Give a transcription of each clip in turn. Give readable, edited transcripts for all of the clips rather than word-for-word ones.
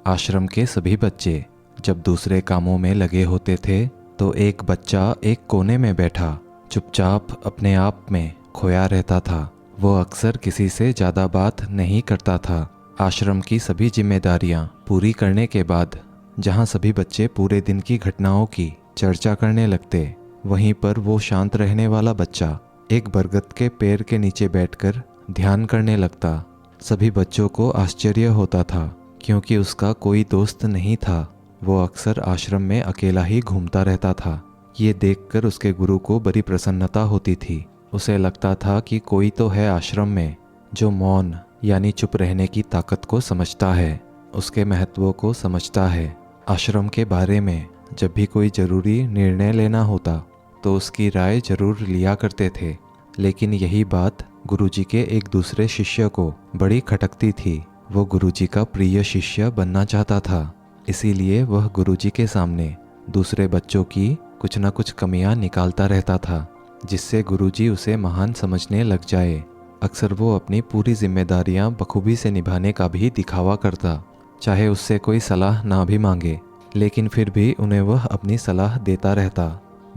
आश्रम के सभी बच्चे जब दूसरे कामों में लगे होते थे तो एक बच्चा एक कोने में बैठा चुपचाप अपने आप में खोया रहता था। वो अक्सर किसी से ज़्यादा बात नहीं करता था। आश्रम की सभी जिम्मेदारियां पूरी करने के बाद जहां सभी बच्चे पूरे दिन की घटनाओं की चर्चा करने लगते, वहीं पर वो शांत रहने वाला बच्चा एक बरगद के पेड़ के नीचे बैठकर ध्यान करने लगता। सभी बच्चों को आश्चर्य होता था क्योंकि उसका कोई दोस्त नहीं था। वो अक्सर आश्रम में अकेला ही घूमता रहता था। ये देखकर उसके गुरु को बड़ी प्रसन्नता होती थी। उसे लगता था कि कोई तो है आश्रम में जो मौन यानी चुप रहने की ताकत को समझता है, उसके महत्व को समझता है। आश्रम के बारे में जब भी कोई ज़रूरी निर्णय लेना होता तो उसकी राय जरूर लिया करते थे, लेकिन यही बात गुरुजी के एक दूसरे शिष्य को बड़ी खटकती थी। वो गुरुजी का प्रिय शिष्य बनना चाहता था, इसीलिए वह गुरुजी के सामने दूसरे बच्चों की कुछ न कुछ कमियां निकालता रहता था, जिससे गुरुजी उसे महान समझने लग जाए। अक्सर वो अपनी पूरी जिम्मेदारियां बखूबी से निभाने का भी दिखावा करता, चाहे उससे कोई सलाह ना भी मांगे, लेकिन फिर भी उन्हें वह अपनी सलाह देता रहता।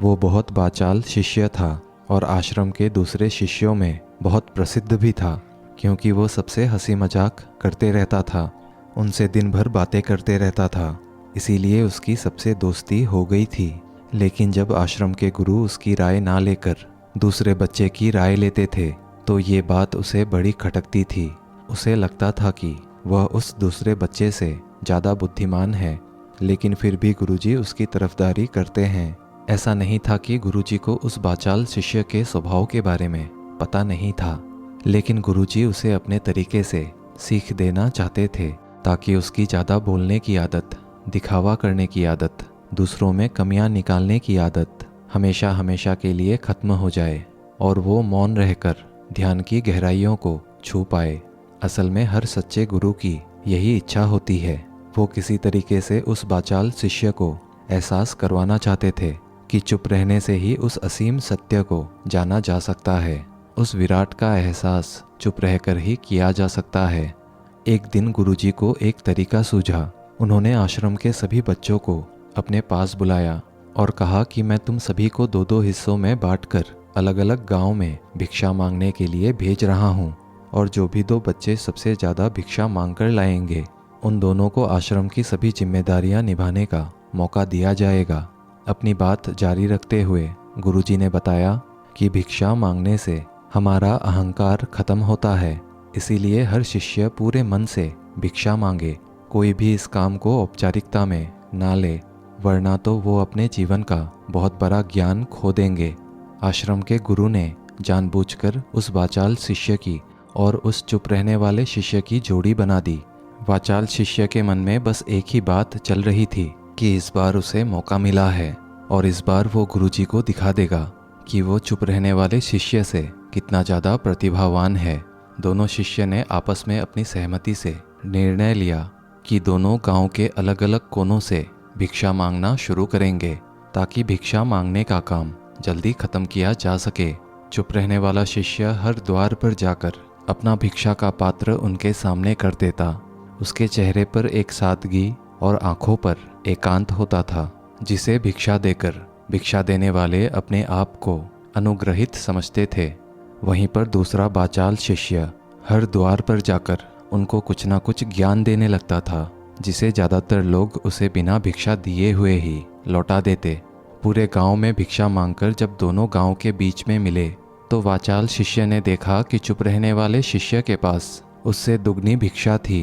वो बहुत बाचाल शिष्य था और आश्रम के दूसरे शिष्यों में बहुत प्रसिद्ध भी था, क्योंकि वो सबसे हंसी मजाक करते रहता था, उनसे दिन भर बातें करते रहता था, इसीलिए उसकी सबसे दोस्ती हो गई थी। लेकिन जब आश्रम के गुरु उसकी राय ना लेकर दूसरे बच्चे की राय लेते थे तो ये बात उसे बड़ी खटकती थी। उसे लगता था कि वह उस दूसरे बच्चे से ज़्यादा बुद्धिमान है, लेकिन फिर भी गुरुजी उसकी तरफदारी करते हैं। ऐसा नहीं था कि गुरुजी को उस बाचाल शिष्य के स्वभाव के बारे में पता नहीं था, लेकिन गुरुजी उसे अपने तरीके से सीख देना चाहते थे ताकि उसकी ज़्यादा बोलने की आदत, दिखावा करने की आदत, दूसरों में कमियां निकालने की आदत हमेशा हमेशा के लिए ख़त्म हो जाए और वो मौन रहकर ध्यान की गहराइयों को छू पाए। असल में हर सच्चे गुरु की यही इच्छा होती है। वो किसी तरीके से उस बाचाल शिष्य को एहसास करवाना चाहते थे कि चुप रहने से ही उस असीम सत्य को जाना जा सकता है। उस विराट का एहसास चुप रहकर ही किया जा सकता है। एक दिन गुरुजी को एक तरीका सूझा। उन्होंने आश्रम के सभी बच्चों को अपने पास बुलाया और कहा कि मैं तुम सभी को दो दो हिस्सों में बांटकर अलग अलग गांव में भिक्षा मांगने के लिए भेज रहा हूँ, और जो भी दो बच्चे सबसे ज़्यादा भिक्षा मांग कर लाएंगे उन दोनों को आश्रम की सभी जिम्मेदारियां निभाने का मौका दिया जाएगा। अपनी बात जारी रखते हुए गुरुजी ने बताया कि भिक्षा मांगने से हमारा अहंकार खत्म होता है, इसीलिए हर शिष्य पूरे मन से भिक्षा मांगे। कोई भी इस काम को औपचारिकता में ना ले, वरना तो वो अपने जीवन का बहुत बड़ा ज्ञान खो देंगे। आश्रम के गुरु ने जानबूझकर उस वाचाल शिष्य की और उस चुप रहने वाले शिष्य की जोड़ी बना दी। वाचाल शिष्य के मन में बस एक ही बात चल रही थी कि इस बार उसे मौका मिला है और इस बार वो गुरुजी को दिखा देगा कि वो चुप रहने वाले शिष्य से कितना ज़्यादा प्रतिभावान है। दोनों शिष्य ने आपस में अपनी सहमति से निर्णय लिया कि दोनों गांव के अलग अलग कोनों से भिक्षा मांगना शुरू करेंगे ताकि भिक्षा मांगने का काम जल्दी खत्म किया जा सके। चुप रहने वाला शिष्य हर द्वार पर जाकर अपना भिक्षा का पात्र उनके सामने कर देता। उसके चेहरे पर एक सादगी और आंखों पर एकांत होता था, जिसे भिक्षा देकर भिक्षा देने वाले अपने आप को अनुग्रहित समझते थे। वहीं पर दूसरा बाचाल शिष्य हर द्वार पर जाकर उनको कुछ ना कुछ ज्ञान देने लगता था, जिसे ज़्यादातर लोग उसे बिना भिक्षा दिए हुए ही लौटा देते। पूरे गांव में भिक्षा मांगकर जब दोनों गांव के बीच में मिले तो वाचाल शिष्य ने देखा कि चुप रहने वाले शिष्य के पास उससे दुगनी भिक्षा थी।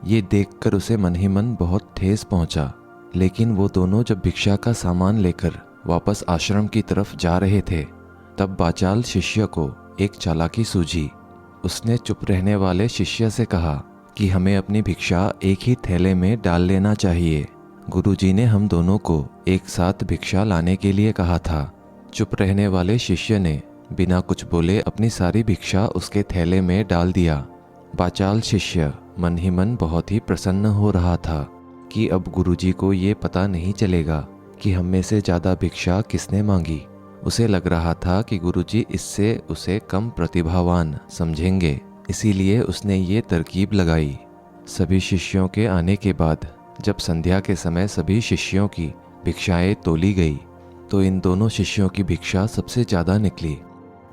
ये देखकर उसे मन ही मन बहुत ठेस पहुंचा। लेकिन वो दोनों जब भिक्षा का सामान लेकर वापस आश्रम की तरफ जा रहे थे तब वाचाल शिष्य को एक चालाकी सूझी। उसने चुप रहने वाले शिष्य से कहा कि हमें अपनी भिक्षा एक ही थैले में डाल लेना चाहिए। गुरुजी ने हम दोनों को एक साथ भिक्षा लाने के लिए कहा था। चुप रहने वाले शिष्य ने बिना कुछ बोले अपनी सारी भिक्षा उसके थैले में डाल दिया। वाचाल शिष्य मन ही मन बहुत ही प्रसन्न हो रहा था कि अब गुरुजी को ये पता नहीं चलेगा कि हम में से ज़्यादा भिक्षा किसने मांगी। उसे लग रहा था कि गुरुजी इससे उसे कम प्रतिभावान समझेंगे, इसीलिए उसने ये तरकीब लगाई। सभी शिष्यों के आने के बाद जब संध्या के समय सभी शिष्यों की भिक्षाएं तोली गई तो इन दोनों शिष्यों की भिक्षा सबसे ज़्यादा निकली।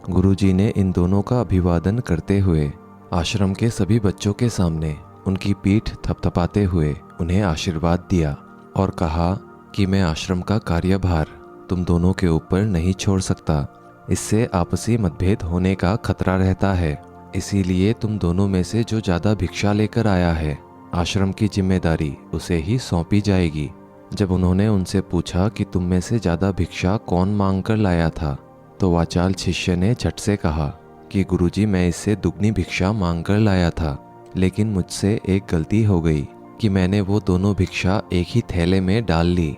गुरुजी ने इन दोनों का अभिवादन करते हुए आश्रम के सभी बच्चों के सामने उनकी पीठ थपथपाते हुए उन्हें आशीर्वाद दिया और कहा कि मैं आश्रम का कार्यभार तुम दोनों के ऊपर नहीं छोड़ सकता। इससे आपसी मतभेद होने का खतरा रहता है। इसीलिए तुम दोनों में से जो ज़्यादा भिक्षा लेकर आया है, आश्रम की जिम्मेदारी उसे ही सौंपी जाएगी। जब उन्होंने उनसे पूछा कि तुम में से ज़्यादा भिक्षा कौन मांग कर लाया था, तो वाचाल शिष्य ने झट से कहा कि गुरुजी, मैं इससे दुगनी भिक्षा मांग कर लाया था, लेकिन मुझसे एक गलती हो गई कि मैंने वो दोनों भिक्षा एक ही थैले में डाल ली।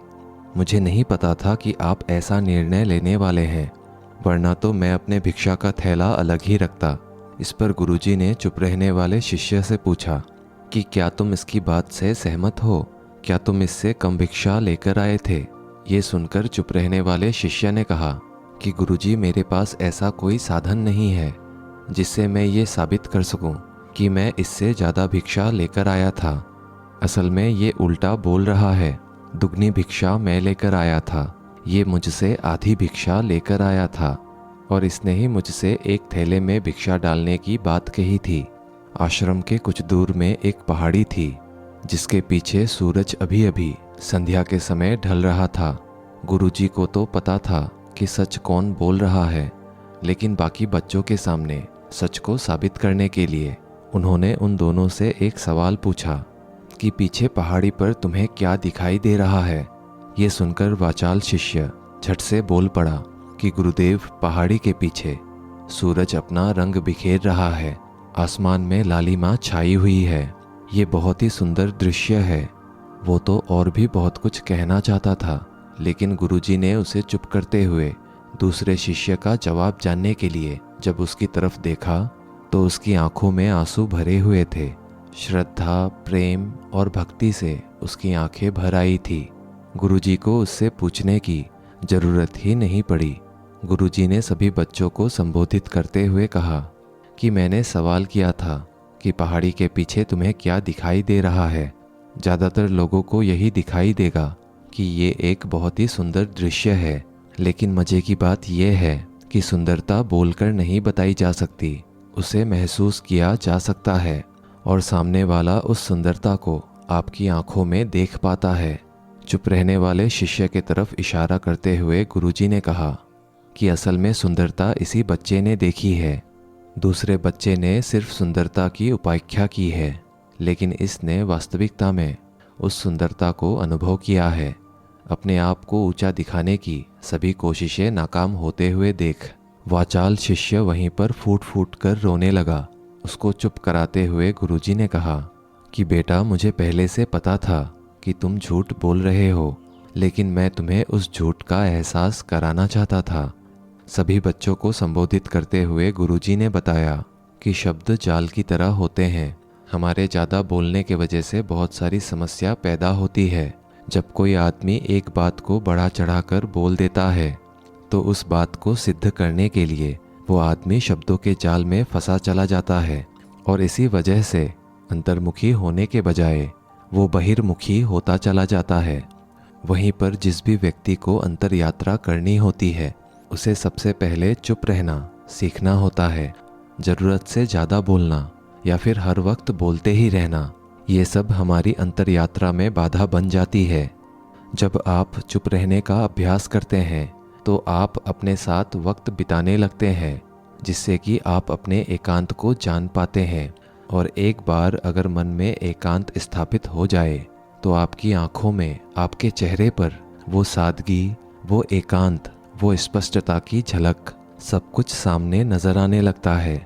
मुझे नहीं पता था कि आप ऐसा निर्णय लेने वाले हैं, वरना तो मैं अपने भिक्षा का थैला अलग ही रखता। इस पर गुरुजी ने चुप रहने वाले शिष्य से पूछा कि क्या तुम इसकी बात से सहमत हो? क्या तुम इससे कम भिक्षा लेकर आए थे? ये सुनकर चुप रहने वाले शिष्य ने कहा कि गुरुजी, मेरे पास ऐसा कोई साधन नहीं है जिससे मैं ये साबित कर सकूं कि मैं इससे ज़्यादा भिक्षा लेकर आया था। असल में ये उल्टा बोल रहा है। दुगनी भिक्षा मैं लेकर आया था, ये मुझसे आधी भिक्षा लेकर आया था और इसने ही मुझसे एक थैले में भिक्षा डालने की बात कही थी। आश्रम के कुछ दूर में एक पहाड़ी थी जिसके पीछे सूरज अभी अभी संध्या के समय ढल रहा था। गुरुजी को तो पता था कि सच कौन बोल रहा है, लेकिन बाकी बच्चों के सामने सच को साबित करने के लिए उन्होंने उन दोनों से एक सवाल पूछा कि पीछे पहाड़ी पर तुम्हें क्या दिखाई दे रहा है? ये सुनकर वाचाल शिष्य झट से बोल पड़ा कि गुरुदेव, पहाड़ी के पीछे सूरज अपना रंग बिखेर रहा है, आसमान में लालिमा छाई हुई है, ये बहुत ही सुंदर दृश्य है। वो तो और भी बहुत कुछ कहना चाहता था, लेकिन गुरुजी ने उसे चुप करते हुए दूसरे शिष्य का जवाब जानने के लिए जब उसकी तरफ देखा तो उसकी आंखों में आंसू भरे हुए थे। श्रद्धा, प्रेम और भक्ति से उसकी आंखें भर आई थी। गुरुजी को उससे पूछने की जरूरत ही नहीं पड़ी। गुरुजी ने सभी बच्चों को संबोधित करते हुए कहा कि मैंने सवाल किया था कि पहाड़ी के पीछे तुम्हें क्या दिखाई दे रहा है। ज़्यादातर लोगों को यही दिखाई देगा कि ये एक बहुत ही सुंदर दृश्य है, लेकिन मज़े की बात यह है कि सुंदरता बोलकर नहीं बताई जा सकती, उसे महसूस किया जा सकता है और सामने वाला उस सुंदरता को आपकी आंखों में देख पाता है। चुप रहने वाले शिष्य की तरफ इशारा करते हुए गुरुजी ने कहा कि असल में सुंदरता इसी बच्चे ने देखी है। दूसरे बच्चे ने सिर्फ सुंदरता की उपाख्या की है, लेकिन इसने वास्तविकता में उस सुंदरता को अनुभव किया है। अपने आप को ऊंचा दिखाने की सभी कोशिशें नाकाम होते हुए देख वाचाल शिष्य वहीं पर फूट फूट कर रोने लगा। उसको चुप कराते हुए गुरुजी ने कहा कि बेटा, मुझे पहले से पता था कि तुम झूठ बोल रहे हो, लेकिन मैं तुम्हें उस झूठ का एहसास कराना चाहता था। सभी बच्चों को संबोधित करते हुए गुरुजी ने बताया कि शब्द जाल की तरह होते हैं। हमारे ज़्यादा बोलने के वजह से बहुत सारी समस्या पैदा होती है। जब कोई आदमी एक बात को बढ़ा चढ़ाकर बोल देता है तो उस बात को सिद्ध करने के लिए वो आदमी शब्दों के जाल में फंसा चला जाता है और इसी वजह से अंतर्मुखी होने के बजाय वो बहिर्मुखी होता चला जाता है। वहीं पर जिस भी व्यक्ति को अंतर यात्रा करनी होती है उसे सबसे पहले चुप रहना सीखना होता है। ज़रूरत से ज़्यादा बोलना या फिर हर वक्त बोलते ही रहना, ये सब हमारी अंतर यात्रा में बाधा बन जाती है। जब आप चुप रहने का अभ्यास करते हैं तो आप अपने साथ वक्त बिताने लगते हैं, जिससे कि आप अपने एकांत को जान पाते हैं। और एक बार अगर मन में एकांत स्थापित हो जाए तो आपकी आंखों में, आपके चेहरे पर वो सादगी, वो एकांत, वो स्पष्टता की झलक, सब कुछ सामने नजर आने लगता है।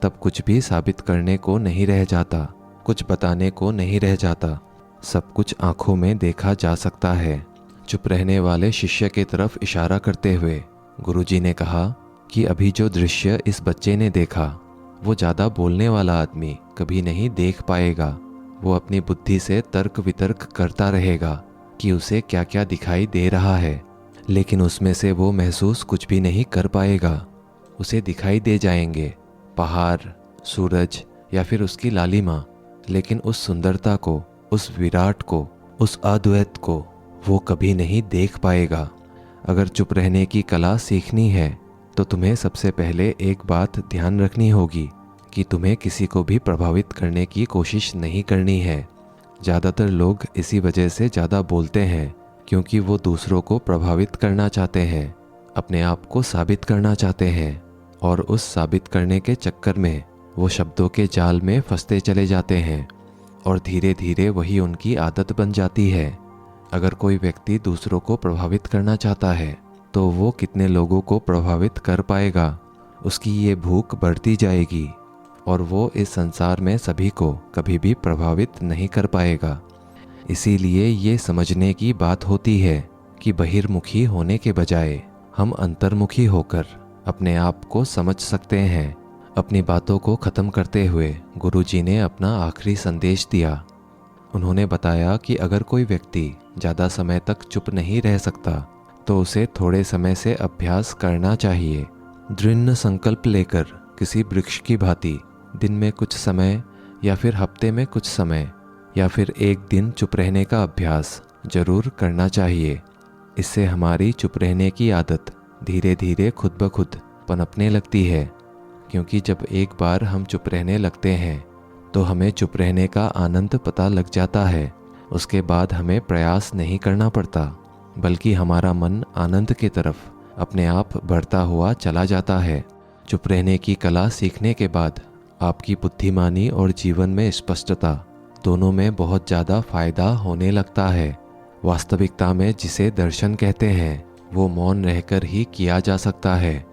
तब कुछ भी साबित करने को नहीं रह जाता, कुछ बताने को नहीं रह जाता, सब कुछ आंखों में देखा जा सकता है। चुप रहने वाले शिष्य की तरफ इशारा करते हुए गुरुजी ने कहा कि अभी जो दृश्य इस बच्चे ने देखा वो ज़्यादा बोलने वाला आदमी कभी नहीं देख पाएगा। वो अपनी बुद्धि से तर्क वितर्क करता रहेगा कि उसे क्या क्या दिखाई दे रहा है, लेकिन उसमें से वो महसूस कुछ भी नहीं कर पाएगा। उसे दिखाई दे जाएंगे पहाड़, सूरज या फिर उसकी लालिमा, लेकिन उस सुंदरता को, उस विराट को, उस अद्वैत को वो कभी नहीं देख पाएगा। अगर चुप रहने की कला सीखनी है तो तुम्हें सबसे पहले एक बात ध्यान रखनी होगी कि तुम्हें किसी को भी प्रभावित करने की कोशिश नहीं करनी है। ज़्यादातर लोग इसी वजह से ज़्यादा बोलते हैं क्योंकि वो दूसरों को प्रभावित करना चाहते हैं, अपने आप को साबित करना चाहते हैं, और उस साबित करने के चक्कर में वो शब्दों के जाल में फंसते चले जाते हैं और धीरे धीरे वही उनकी आदत बन जाती है। अगर कोई व्यक्ति दूसरों को प्रभावित करना चाहता है तो वो कितने लोगों को प्रभावित कर पाएगा, उसकी ये भूख बढ़ती जाएगी और वो इस संसार में सभी को कभी भी प्रभावित नहीं कर पाएगा। इसीलिए ये समझने की बात होती है कि बहिर्मुखी होने के बजाय हम अंतर्मुखी होकर अपने आप को समझ सकते हैं। अपनी बातों को ख़त्म करते हुए गुरुजी ने अपना आखिरी संदेश दिया। उन्होंने बताया कि अगर कोई व्यक्ति ज़्यादा समय तक चुप नहीं रह सकता तो उसे थोड़े समय से अभ्यास करना चाहिए। दृढ़ संकल्प लेकर किसी वृक्ष की भांति दिन में कुछ समय या फिर हफ्ते में कुछ समय या फिर एक दिन चुप रहने का अभ्यास जरूर करना चाहिए। इससे हमारी चुप रहने की आदत धीरे धीरे खुद ब खुद पनपने लगती है, क्योंकि जब एक बार हम चुप रहने लगते हैं तो हमें चुप रहने का आनंद पता लग जाता है। उसके बाद हमें प्रयास नहीं करना पड़ता, बल्कि हमारा मन आनंद की तरफ अपने आप बढ़ता हुआ चला जाता है। चुप रहने की कला सीखने के बाद आपकी बुद्धिमानी और जीवन में स्पष्टता दोनों में बहुत ज़्यादा फायदा होने लगता है। वास्तविकता में जिसे दर्शन कहते हैं वो मौन रहकर ही किया जा सकता है।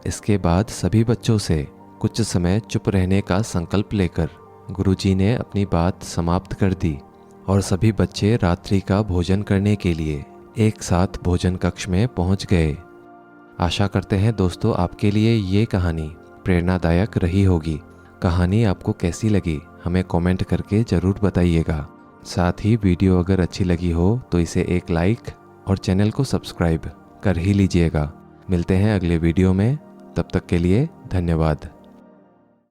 इसके बाद सभी बच्चों से कुछ समय चुप रहने का संकल्प लेकर गुरुजी ने अपनी बात समाप्त कर दी और सभी बच्चे रात्रि का भोजन करने के लिए एक साथ भोजन कक्ष में पहुंच गए। आशा करते हैं दोस्तों आपके लिए ये कहानी प्रेरणादायक रही होगी। कहानी आपको कैसी लगी हमें कमेंट करके ज़रूर बताइएगा। साथ ही वीडियो अगर अच्छी लगी हो तो इसे एक लाइक और चैनल को सब्सक्राइब कर ही लीजिएगा। मिलते हैं अगले वीडियो में, तब तक के लिए धन्यवाद।